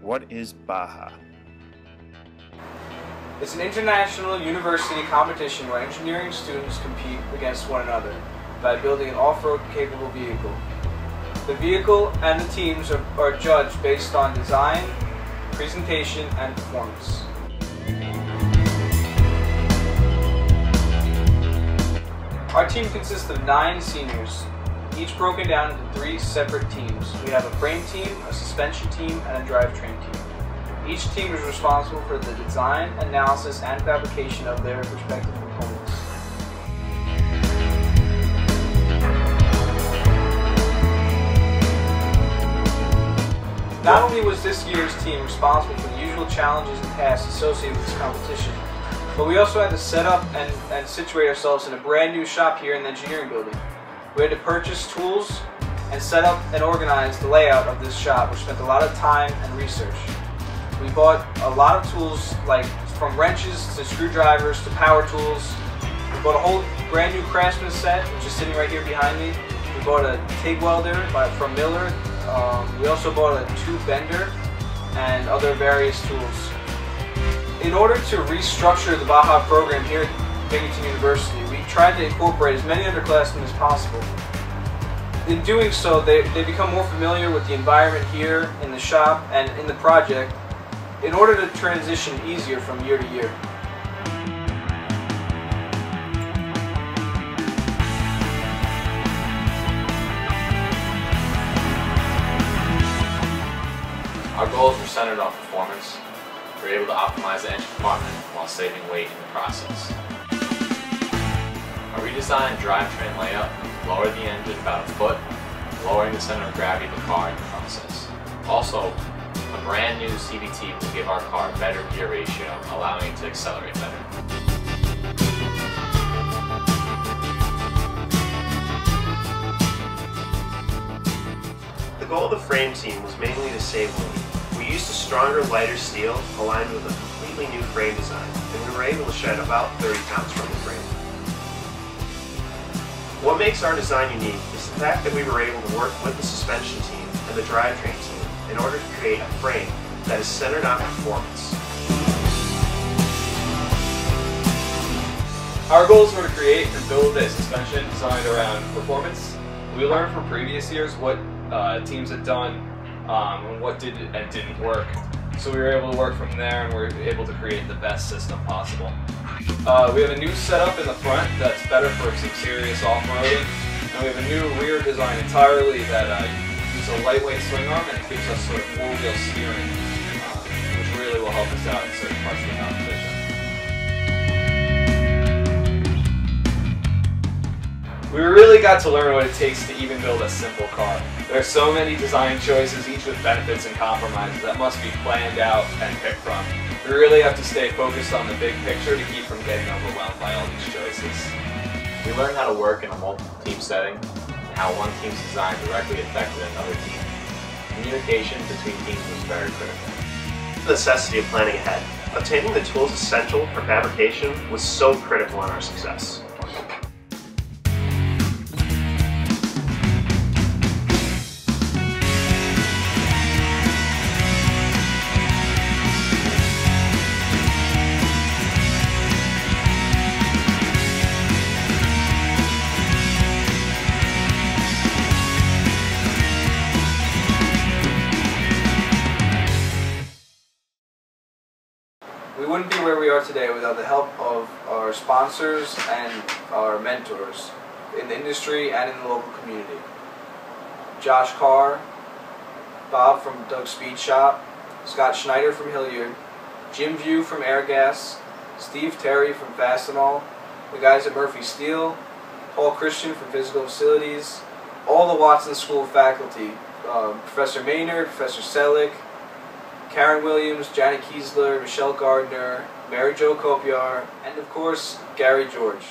What is Baja? It's an international university competition where engineering students compete against one another by building an off-road capable vehicle. The vehicle and the teams are judged based on design, presentation, and performance. Our team consists of 9 seniors, each broken down into 3 separate teams. We have a frame team, a suspension team, and a drivetrain team. Each team is responsible for the design, analysis, and fabrication of their respective components. Not only was this year's team responsible for the usual challenges and tasks associated with this competition, but we also had to set up and situate ourselves in a brand new shop here in the engineering building. We had to purchase tools and set up and organize the layout of this shop, which spent a lot of time and research. We bought a lot of tools, like from wrenches to screwdrivers to power tools. We bought a whole brand new Craftsman set, which is sitting right here behind me. We bought a TIG welder from Miller. We also bought a tube bender and other various tools. In order to restructure the Baja program here at Binghamton University, we tried to incorporate as many underclassmen as possible. In doing so, they become more familiar with the environment here in the shop and in the project in order to transition easier from year to year. Our goals were centered on performance. We were able to optimize the engine compartment while saving weight in the process. A redesigned drivetrain layout lowered the engine about a foot, lowering the center of gravity of the car in the process. Also, a brand new CVT will give our car a better gear ratio, allowing it to accelerate better. The goal of the frame team was mainly to save weight. We used a stronger, lighter steel aligned with a completely new frame design, and we were able to shed about 30 pounds from the frame. What makes our design unique is the fact that we were able to work with the suspension team and the drivetrain team in order to create a frame that is centered on performance. Our goals were to create and build a suspension designed around performance. We learned from previous years what teams had done and what did and didn't work. So we were able to work from there and we were able to create the best system possible. We have a new setup in the front that's better for some serious off-roading, and we have a new rear design entirely that uses a lightweight swing arm and it gives us sort of four-wheel steering, which really will help us out in certain parts of the competition. We really got to learn what it takes to even build a simple car. There are so many design choices, each with benefits and compromises, that must be planned out and picked from. We really have to stay focused on the big picture to keep from getting overwhelmed by all these choices. We learned how to work in a multiple-team setting and how one team's design directly affected another team. Communication between teams was very critical. The necessity of planning ahead. Obtaining the tools essential for fabrication was so critical in our success. We wouldn't be where we are today without the help of our sponsors and our mentors in the industry and in the local community. Josh Carr, Bob from Doug's Speed Shop, Scott Schneider from Hilliard, Jim View from Airgas, Steve Terry from Fastenal, the guys at Murphy Steel, Paul Christian from Physical Facilities, all the Watson School faculty, Professor Maynard, Professor Selick, Karen Williams, Janet Kiesler, Michelle Gardner, Mary Jo Kopiar, and of course, Gary George.